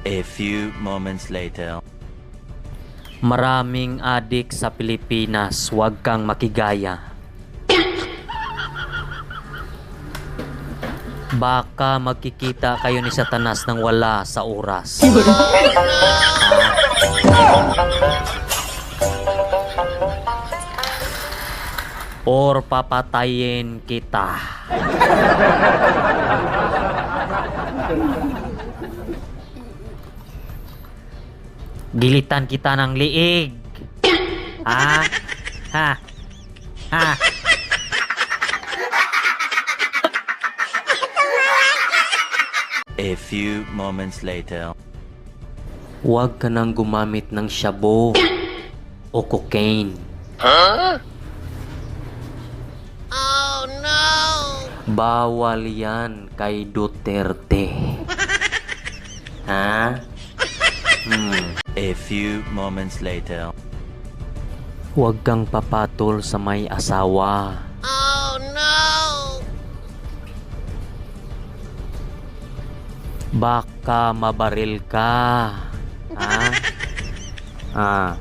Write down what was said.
A few moments later. Maraming adik sa Pilipinas, huwag kang makigaya. Baka magkikita kayo ni Satanas nang wala sa oras. Or papatayin kita. Gilitan kita ng liig. Ha? Ha? Ha? A few moments later. Huwag ka nang gumamit ng shabu o cocaine. Oh no! Bawal yan kay Duterte. Ha? A few moments later. Huwag kang papatol sa may asawa. Oh no! Baka mabaril ka. Ha?